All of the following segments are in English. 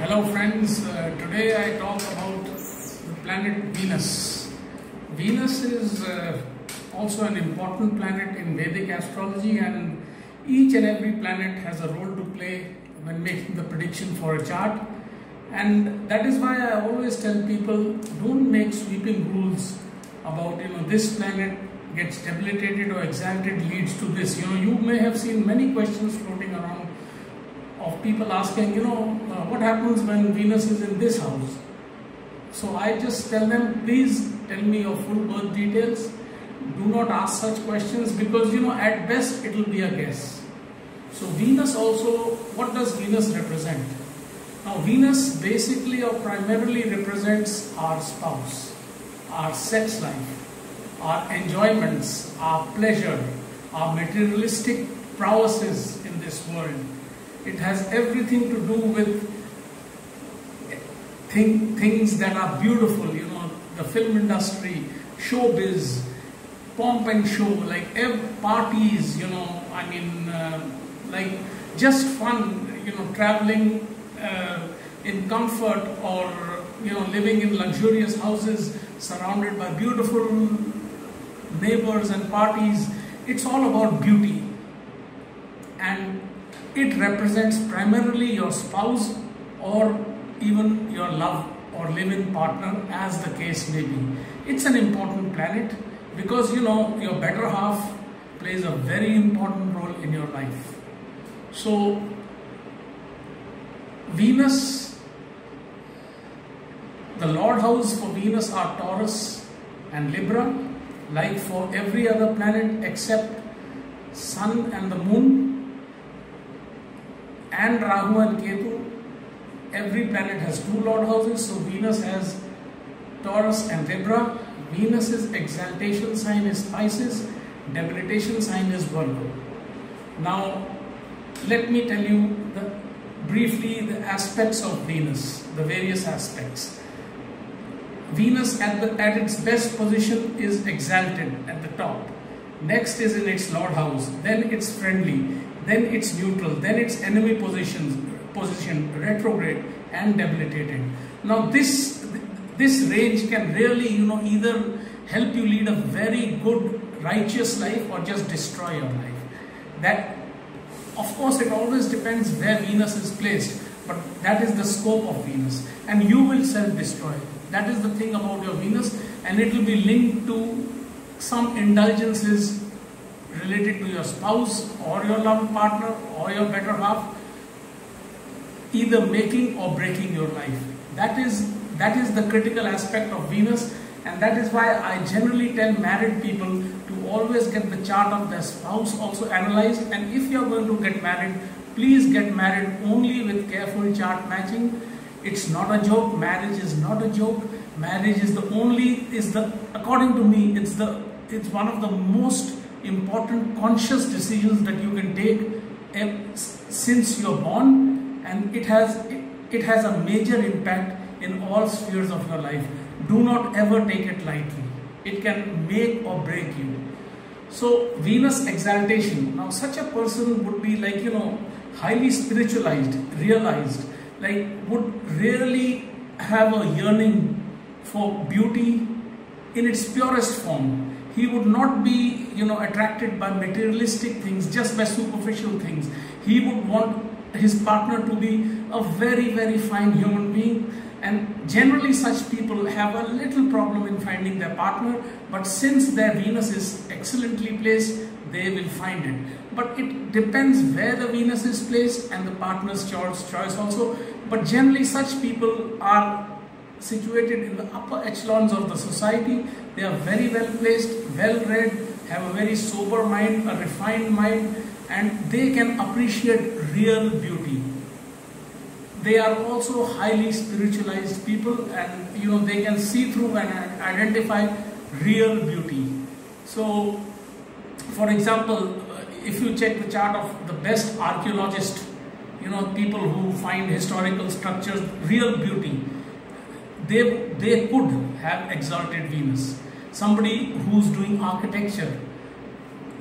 Hello friends, today I talk about the planet Venus. Venus is also an important planet in Vedic astrology, and each and every planet has a role to play when making the prediction for a chart. And that is why I always tell people, don't make sweeping rules about this planet gets debilitated or exalted leads to this. You may have seen many questions floating around of people asking, what happens when Venus is in this house? So I just tell them, please tell me your full birth details. Do not ask such questions because, at best it will be a guess. So Venus also, what does Venus represent? Now Venus basically or primarily represents our spouse, our sex life, our enjoyments, our pleasure, our materialistic prowesses in this world. It has everything to do with things that are beautiful, the film industry, showbiz, pomp and show, like parties, like just fun, traveling in comfort or, living in luxurious houses surrounded by beautiful neighbors and parties. It's all about beauty. And it represents primarily your spouse or even your love or live-in partner, as the case may be. It's an important planet because your better half plays a very important role in your life. So Venus, the Lord house for Venus are Taurus and Libra, like for every other planet except Sun and the Moon and Rahu and Ketu. Every planet has two Lord houses, so Venus has Taurus and Libra. Venus's exaltation sign is Pisces, debilitation sign is Virgo. Now let me tell you briefly the aspects of Venus, the various aspects. Venus at its best position is exalted at the top. Next is in its Lord house, then it's friendly, then it's neutral, then it's enemy position, retrograde and debilitated. Now this range can really either help you lead a very good righteous life or just destroy your life. That, of course, it always depends where Venus is placed, but that is the scope of Venus, and you will self-destroy. That is the thing about your Venus, and it will be linked to some indulgences related to your spouse or your loved partner or your better half, either making or breaking your life. That is the critical aspect of Venus, and that is why I generally tell married people to always get the chart of their spouse also analyzed, and if you are going to get married, please get married only with careful chart matching. It's not a joke. Marriage is not a joke. Marriage is according to me, it's one of the most important conscious decisions that you can take since you're born, and it has a major impact in all spheres of your life. Do not ever take it lightly. It can make or break you. So Venus exaltation, now such a person would be like highly spiritualized, realized, like would really have a yearning for beauty in its purest form. He would not be attracted by materialistic things, just by superficial things. He would want his partner to be a very, very fine human being, and generally such people have a little problem in finding their partner, but since their Venus is excellently placed, they will find it. But it depends where the Venus is placed and the partner's choice also. But generally such people are situated in the upper echelons of the society. They are very well placed, well read, have a very sober mind, a refined mind, and they can appreciate real beauty. They are also highly spiritualized people, and they can see through and identify real beauty. So for example, if you check the chart of the best archaeologists, people who find historical structures, real beauty, they could have exalted Venus. Somebody who's doing architecture,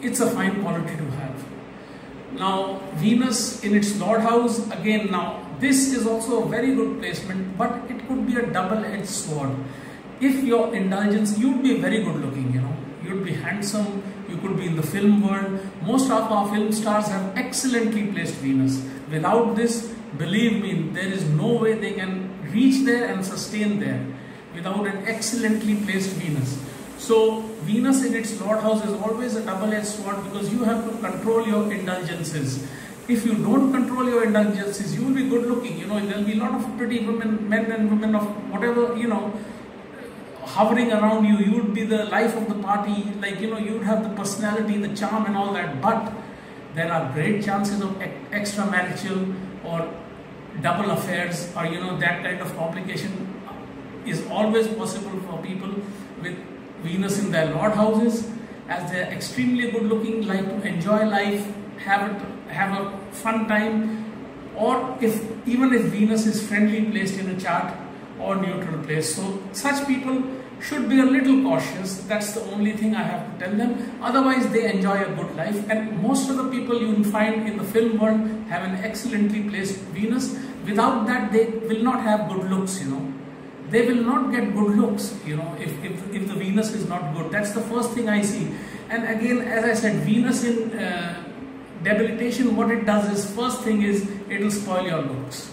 it's a fine quality to have. Now Venus in its Lord house, again, now this is also a very good placement, but it could be a double-edged sword. If your indulgence, you'd be very good looking, you know, you'd be handsome, you could be in the film world. Most of our film stars have excellently placed Venus. Without this, believe me, there is no way they can reach there and sustain there without an excellently placed Venus. So Venus in its Lord house is always a double-edged sword, because you have to control your indulgences. If you don't control your indulgences, you will be good looking, you know, there will be a lot of pretty women, men and women of whatever, you know, hovering around you. You would be the life of the party, like, you know, you would have the personality, the charm and all that, but there are great chances of extramarital or double affairs, or, you know, that kind of complication is always possible for people with Venus in their Lord houses, as they are extremely good looking, like to enjoy life, have a fun time, or even if Venus is friendly placed in a chart or neutral place. So such people should be a little cautious. That's the only thing I have to tell them. Otherwise, they enjoy a good life, and most of the people you will find in the film world have an excellently placed Venus. Without that, they will not have good looks, you know. They will not get good looks, you know, if the Venus is not good. That's the first thing I see. And again, as I said, Venus in debilitation, what it does is, first thing is, it will spoil your looks.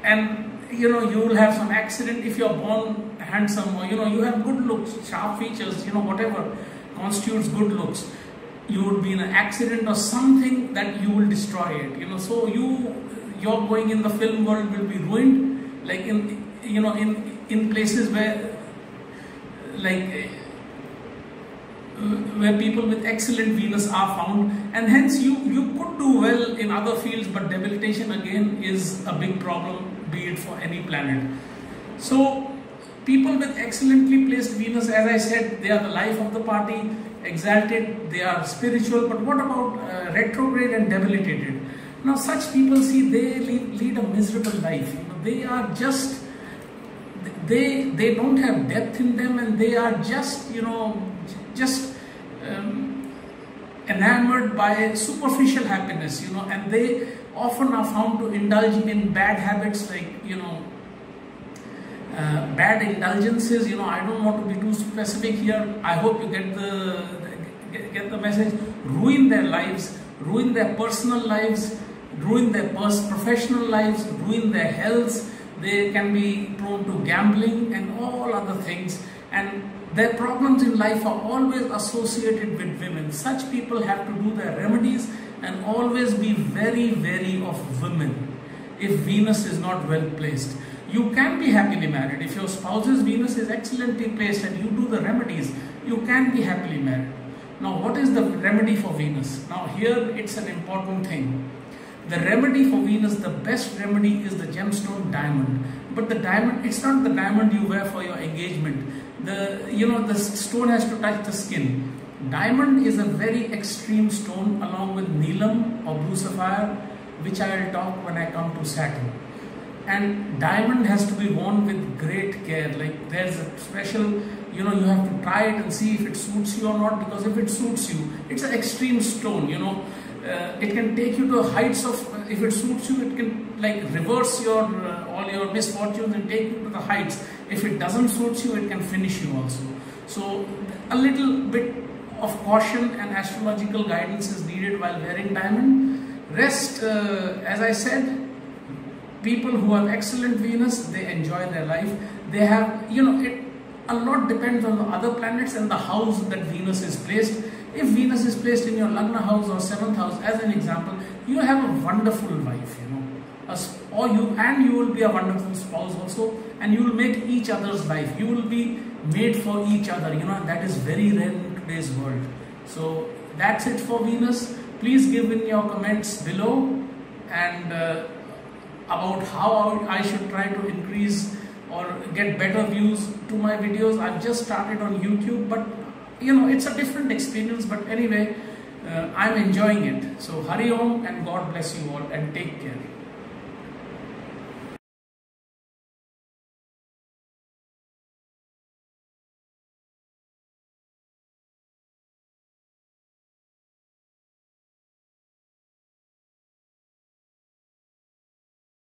And you know, you will have some accident if you are born handsome, or, you know, you have good looks, sharp features, you know, whatever constitutes good looks. You would be in an accident or something that you will destroy it, you know. So your going in the film world will be ruined, like in places where, like, where people with excellent Venus are found, and hence you could do well in other fields, but debilitation again is a big problem, be it for any planet. So people with excellently placed Venus, as I said, they are the life of the party, exalted, they are spiritual. But what about retrograde and debilitated? Now such people, see, they lead a miserable life, you know. They are just, they don't have depth in them, and they are just, you know, enamored by superficial happiness, you know, and they often are found to indulge in bad habits, like, you know, bad indulgences, you know. I don't want to be too specific here. I hope you get the message. Ruin their lives, ruin their personal lives, ruin their professional lives, ruin their health. They can be prone to gambling and all other things, and their problems in life are always associated with women. Such people have to do their remedies and always be very wary of women if Venus is not well placed. You can be happily married. If your spouse's Venus is excellently placed and you do the remedies, you can be happily married. Now, what is the remedy for Venus? Now, here it's an important thing. The remedy for Venus, the best remedy is the gemstone diamond. But the diamond, it's not the diamond you wear for your engagement. The stone has to touch the skin. Diamond is a very extreme stone, along with Neelam or blue sapphire, which I will talk when I come to Saturn. And diamond has to be worn with great care. Like, there's a special, you know, you have to try it and see if it suits you or not, because if it suits you, it's an extreme stone, you know. It can take you to heights of, if it suits you, it can like reverse your all your misfortunes and take you to the heights. If it doesn't suit you, it can finish you also. So a little bit of caution and astrological guidance is needed while wearing diamond. Rest, as I said, people who have excellent Venus, they enjoy their life. They have, you know, a lot depends on the other planets and the house that Venus is placed. If Venus is placed in your Lagna house or 7th house, as an example, you have a wonderful wife, you know, you will be a wonderful spouse also, and you will make each other's life. You will be made for each other, you know, and that is very rare in today's world. So that's it for Venus. Please give in your comments below, and about how I should try to increase or get better views to my videos. I've just started on YouTube, but you know, it's a different experience. But anyway, I'm enjoying it. So Hari Om, and God bless you all, and take care.